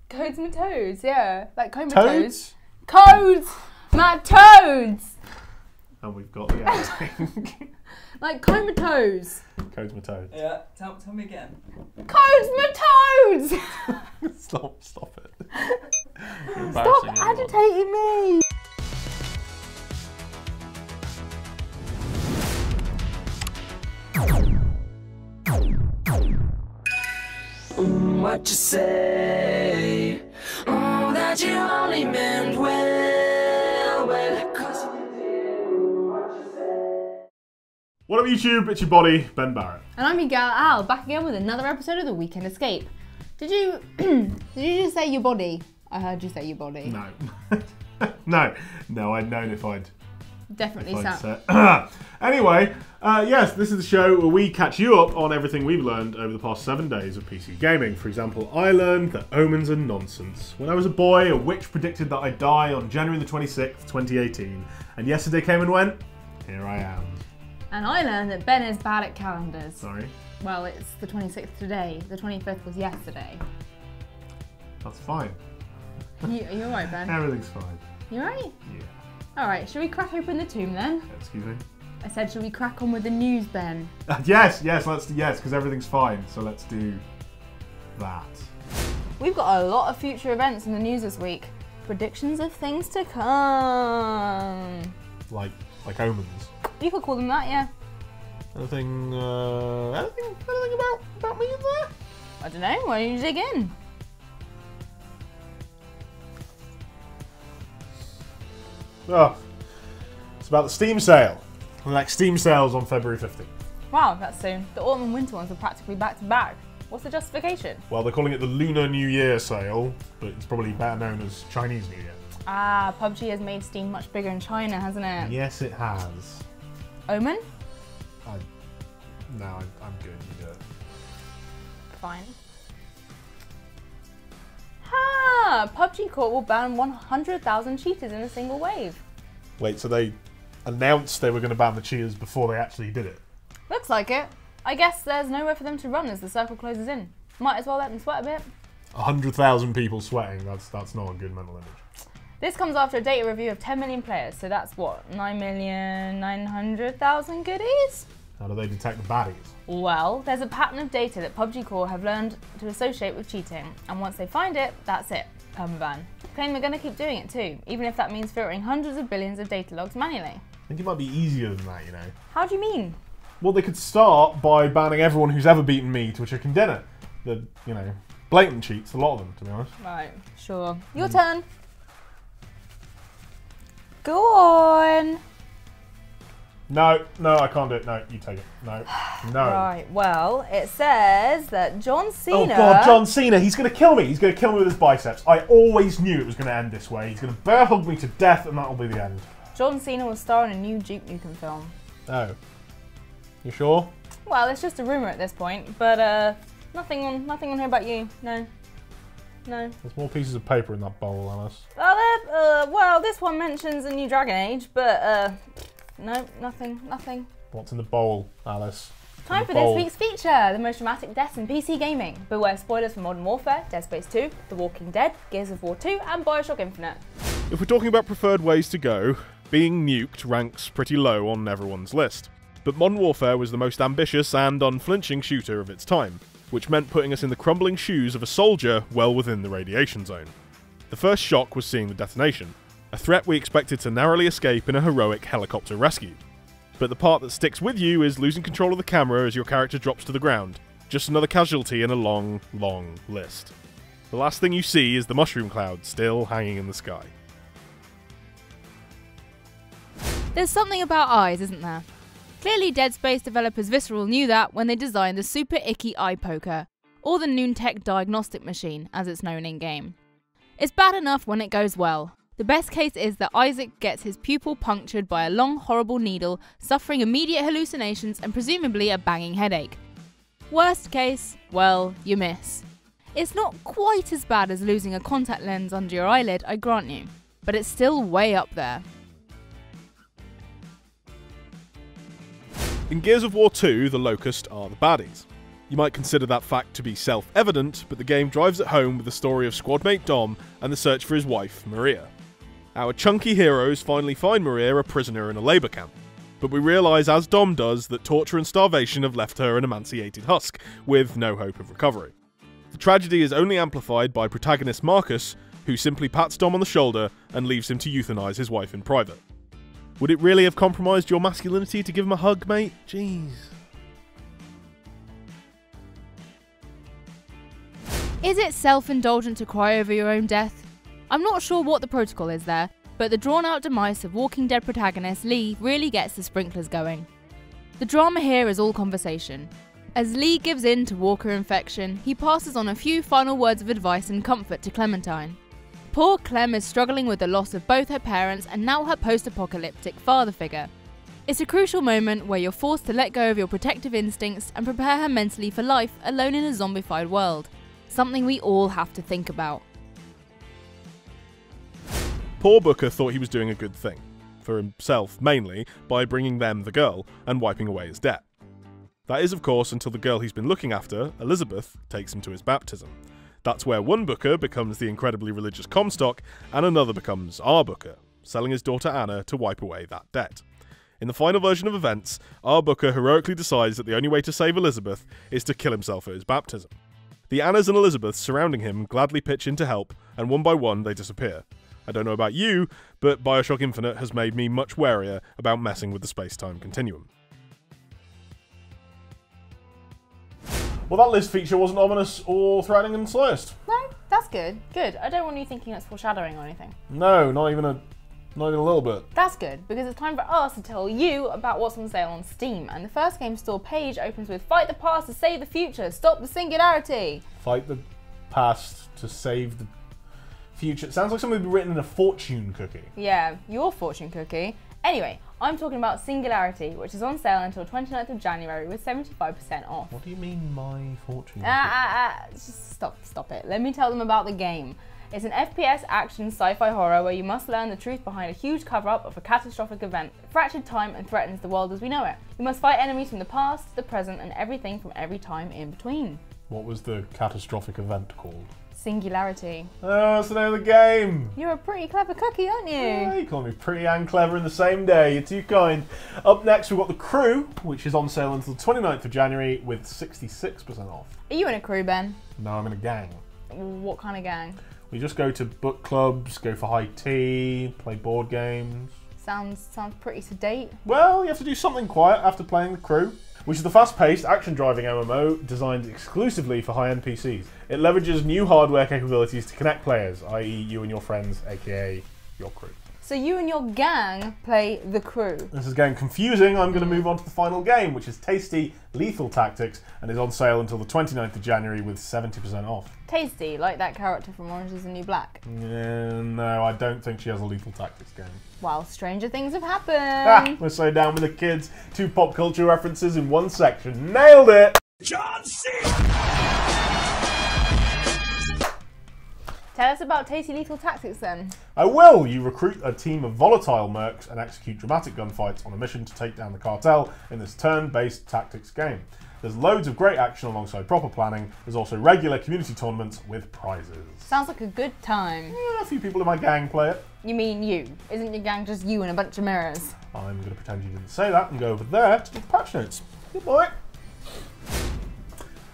Codes my toes, yeah. Like comb my Toads? toes. Codes my toes! And we've got the acting. Like comb my toes. Codes my toes. Yeah, tell me again. Codes my toes! Stop it. Stop agitating me! What you say? Oh, that you only meant well, well. What up YouTube? It's your body, Ben Barrett. And I'm your gal Al, back again with another episode of the Weekend Escape. Did you just say your body? I heard you say your body. No. No, I'd known if I'd Definitely sound. Anyway, yes, this is the show where we catch you up on everything we've learned over the past 7 days of PC gaming. For example, I learned that omens are nonsense. When I was a boy, a witch predicted that I'd die on January the 26th, 2018. And yesterday came and went, here I am. And I learned that Ben is bad at calendars. Sorry? Well, it's the 26th today. The 25th was yesterday. That's fine. Are you alright, Ben? Everything's fine. You alright? Yeah. Alright, shall we crack open the tomb then? Excuse me? I said, shall we crack on with the news, Ben? Yes, because everything's fine. So let's do that. We've got a lot of future events in the news this week. Predictions of things to come. Like omens. You could call them that, yeah. Anything about me in there? I don't know, why don't you dig in? Oh, it's about the Steam sale. The next Steam sale's on February 15th. Wow, that's soon. The autumn and winter ones are practically back to back. What's the justification? Well, they're calling it the Lunar New Year sale, but it's probably better known as Chinese New Year. Ah, PUBG has made Steam much bigger in China, hasn't it? Yes, it has. Omen? No, I'm good. You do it. Fine. Ha! PUBG Court will ban 100,000 cheaters in a single wave. Wait, so they announced they were going to ban the cheaters before they actually did it? Looks like it. I guess there's nowhere for them to run as the circle closes in. Might as well let them sweat a bit. 100,000 people sweating, that's not a good mental image. This comes after a data review of 10 million players, so that's what, 9,900,000 goodies? How do they detect the baddies? Well, there's a pattern of data that PUBG Core have learned to associate with cheating, and once they find it, that's it, permaban. Claim they're going to keep doing it too, even if that means filtering hundreds of billions of data logs manually. I think it might be easier than that, you know. How do you mean? Well, they could start by banning everyone who's ever beaten me to a chicken dinner. The, blatant cheats, a lot of them, to be honest. Right, sure. Your turn. Go on. No, I can't do it. No, you take it. No. Right, well, it says that John Cena... Oh God, John Cena, he's going to kill me. He's going to kill me with his biceps. I always knew it was going to end this way. He's going to bear hug me to death and that'll be the end. John Cena will star in a new Duke Nukem film. Oh. You sure? Well, it's just a rumour at this point, but nothing on here about you. No. There's more pieces of paper in that bowl, Alice. Well, this one mentions a new Dragon Age, but no, nothing. What's in the bowl, Alice? Time for this week's feature, the most dramatic deaths in PC gaming. Beware spoilers for Modern Warfare, Dead Space 2, The Walking Dead, Gears of War 2, and Bioshock Infinite. If we're talking about preferred ways to go, being nuked ranks pretty low on everyone's list. But Modern Warfare was the most ambitious and unflinching shooter of its time, which meant putting us in the crumbling shoes of a soldier well within the radiation zone. The first shock was seeing the detonation, a threat we expected to narrowly escape in a heroic helicopter rescue. But the part that sticks with you is losing control of the camera as your character drops to the ground, just another casualty in a long, long list. The last thing you see is the mushroom cloud still hanging in the sky. There's something about eyes, isn't there? Clearly Dead Space developers Visceral knew that when they designed the super icky eye poker, or the Noontech diagnostic machine, as it's known in-game. It's bad enough when it goes well. The best case is that Isaac gets his pupil punctured by a long, horrible needle, suffering immediate hallucinations and presumably a banging headache. Worst case, well, you miss. It's not quite as bad as losing a contact lens under your eyelid, I grant you, but it's still way up there. In Gears of War 2, the Locust are the baddies. You might consider that fact to be self-evident, but the game drives it home with the story of squadmate Dom and the search for his wife, Maria. Our chunky heroes finally find Maria a prisoner in a labour camp, but we realise, as Dom does, that torture and starvation have left her an emaciated husk, with no hope of recovery. The tragedy is only amplified by protagonist Marcus, who simply pats Dom on the shoulder and leaves him to euthanise his wife in private. Would it really have compromised your masculinity to give him a hug, mate? Jeez. Is it self-indulgent to cry over your own death? I'm not sure what the protocol is there, but the drawn-out demise of Walking Dead protagonist Lee really gets the sprinklers going. The drama here is all conversation. As Lee gives in to Walker infection, he passes on a few final words of advice and comfort to Clementine. Poor Clem is struggling with the loss of both her parents and now her post-apocalyptic father figure. It's a crucial moment where you're forced to let go of your protective instincts and prepare her mentally for life alone in a zombified world. Something we all have to think about. Poor Booker thought he was doing a good thing, for himself mainly, by bringing them the girl and wiping away his debt. That is, of course, until the girl he's been looking after, Elizabeth, takes him to his baptism. That's where one Booker becomes the incredibly religious Comstock, and another becomes our Booker, selling his daughter Anna to wipe away that debt. In the final version of events, our Booker heroically decides that the only way to save Elizabeth is to kill himself at his baptism. The Annas and Elizabeths surrounding him gladly pitch in to help, and one by one they disappear. I don't know about you, but Bioshock Infinite has made me much warier about messing with the space-time continuum. Well, that list feature wasn't ominous or threatening in the slightest. No, that's good. Good. I don't want you thinking it's foreshadowing or anything. No, not even a little bit. That's good, because it's time for us to tell you about what's on sale on Steam. And the first game store page opens with "Fight the past to save the future. Stop the singularity." Fight the past to save the future. It sounds like something would be written in a fortune cookie. Yeah, your fortune cookie. Anyway, I'm talking about Singularity, which is on sale until 29th of January with 75% off. What do you mean, my fortune cookie? Just stop it. Let me tell them about the game. It's an FPS action sci-fi horror where you must learn the truth behind a huge cover-up of a catastrophic event. Fractured time and threatens the world as we know it. You must fight enemies from the past, the present, and everything from every time in between. What was the catastrophic event called? Singularity. Oh, that's the name of the game. You're a pretty clever cookie, aren't you? Yeah, you call me pretty and clever in the same day. You're too kind. Up next, we've got The Crew, which is on sale until the 29th of January with 66% off. Are you in a crew, Ben? No, I'm in a gang. What kind of gang? We just go to book clubs, go for high tea, play board games. Sounds pretty sedate. Well, you have to do something quiet after playing The Crew, which is a fast-paced, action-driving MMO designed exclusively for high-end PCs. It leverages new hardware capabilities to connect players, i.e. you and your friends, aka your crew. So you and your gang play The Crew. This is getting confusing. I'm going to move on to the final game, which is Tasty Lethal Tactics, and is on sale until the 29th of January with 70% off. Tasty, like that character from Orange is the New Black. No, I don't think she has a Lethal Tactics game. Wow, stranger things have happened. We're so down with the kids. 2 pop culture references in one section. Nailed it! John Cena! Tell us about Tasty Lethal Tactics then. I will! You recruit a team of volatile mercs and execute dramatic gunfights on a mission to take down the cartel in this turn-based tactics game. There's loads of great action alongside proper planning. There's also regular community tournaments with prizes. Sounds like a good time. Yeah, a few people in my gang play it. You mean you? Isn't your gang just you and a bunch of mirrors? I'm going to pretend you didn't say that and go over there to do the patch notes. Good boy.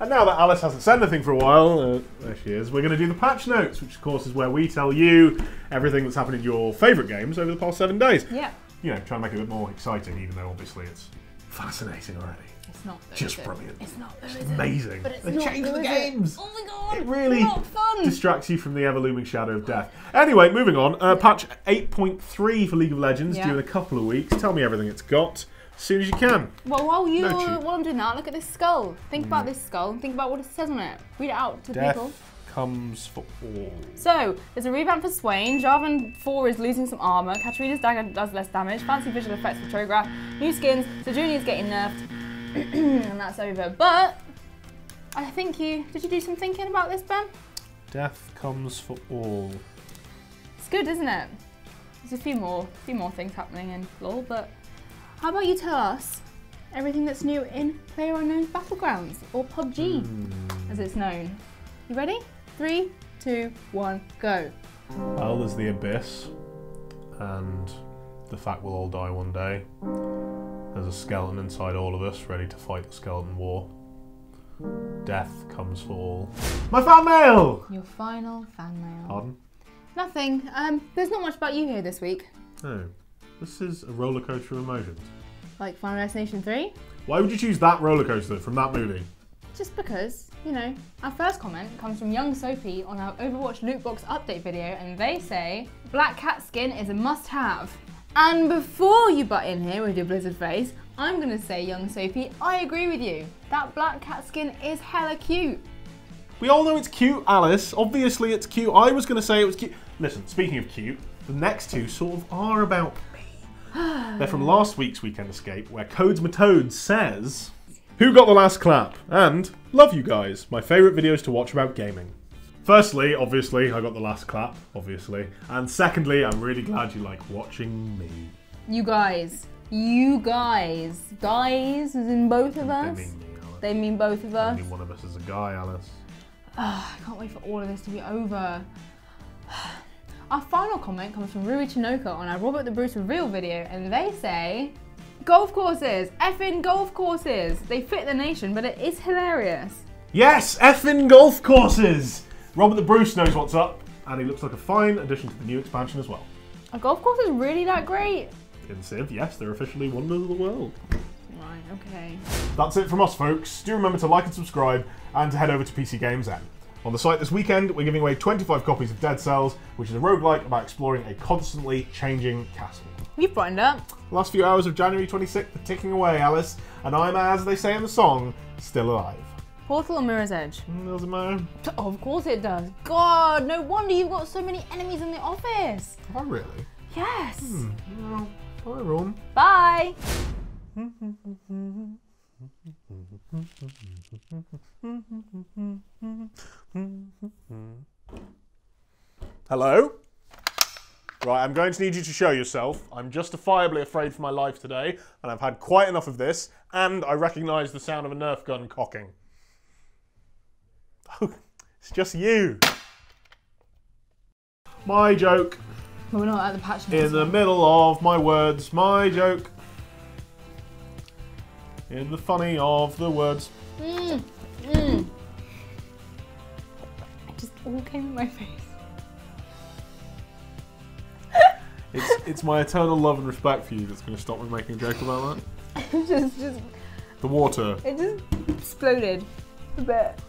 And now that Alice hasn't said anything for a while, there she is, we're going to do the patch notes, which of course is where we tell you everything that's happened in your favourite games over the past 7 days. Yeah. You know, try and make it a bit more exciting, even though obviously it's fascinating already. It's not though, Just brilliant. It's not though, It's amazing. But it's they not changed though, the is games. Oh my god, It really not fun. distracts you from the ever-looming shadow of death. Anyway, moving on. Patch 8.3 for League of Legends, due in a couple of weeks. Tell me everything it's got as soon as you can. Well, while I'm doing that, look at this skull. Think about this skull and think about what it says on it. Read it out to Death people. Comes for all. So, there's a revamp for Swain, Jarvan 4 is losing some armour, Katarina's dagger does less damage, fancy visual effects for Trograph, new skins, Sejunia's getting nerfed, and that's over. But, I think did you do some thinking about this, Ben? Death comes for all. It's good, isn't it? There's a few more things happening in LoL, but how about you tell us Everything that's new in PlayerUnknown's Battlegrounds, or PUBG, as it's known. You ready? 3, 2, 1, go. Well, there's the abyss, and the fact we'll all die one day. There's a skeleton inside all of us, ready to fight the skeleton war. Death comes for all. My fan mail! Your final fan mail. Pardon? Nothing. There's not much about you here this week. No. This is a roller coaster of emotions. Like Final Destination 3? Why would you choose that roller coaster from that movie? Just because, you know. Our first comment comes from Young Sophie on our Overwatch loot box update video, and they say, Black Cat skin is a must-have. And before you butt in here with your Blizzard face, I'm gonna say, Young Sophie, I agree with you. That Black Cat skin is hella cute. We all know it's cute, Alice. Obviously it's cute. I was gonna say it was cute. Listen, speaking of cute, the next two sort of are about me. They're from last week's Weekend Escape, where Codes Matoad says, who got the last clap? And, love you guys, my favourite videos to watch about gaming. Firstly, obviously, I got the last clap, obviously. And secondly, I'm really glad you like watching me. You guys. Guys, as in both of us? They mean me, Alice. They mean both of us? Only one of us is a guy, Alice. I can't wait for all of this to be over. Our final comment comes from Rui Chinoka on our Robert the Bruce reveal video, and they say, golf courses, effing golf courses. They fit the nation, but it is hilarious. Yes, effing golf courses! Robert the Bruce knows what's up, and he looks like a fine addition to the new expansion as well. Are golf courses really that great? In Civ, yes, they're officially wonders of the world. Right, okay. That's it from us, folks. Do remember to like and subscribe, and to head over to PCGamesN. On the site this weekend, we're giving away 25 copies of Dead Cells, which is a roguelike about exploring a constantly changing castle. You've brightened up. The last few hours of January 26th are ticking away, Alice, and I'm, as they say in the song, still alive. Portal or Mirror's Edge? Doesn't matter. Of course it does. God, no wonder you've got so many enemies in the office. Oh, really? Yes. Well, bye, everyone. Bye. Hello? Right, I'm going to need you to show yourself. I'm justifiably afraid for my life today, and I've had quite enough of this, and I recognise the sound of a Nerf gun cocking. Oh, it's just you. My joke. We're not at the patch notes. In the middle of my words, my joke. In the funny of the words. It just all came in my face. It's my eternal love and respect for you that's going to stop me making a joke about that. just The water. it just exploded a bit.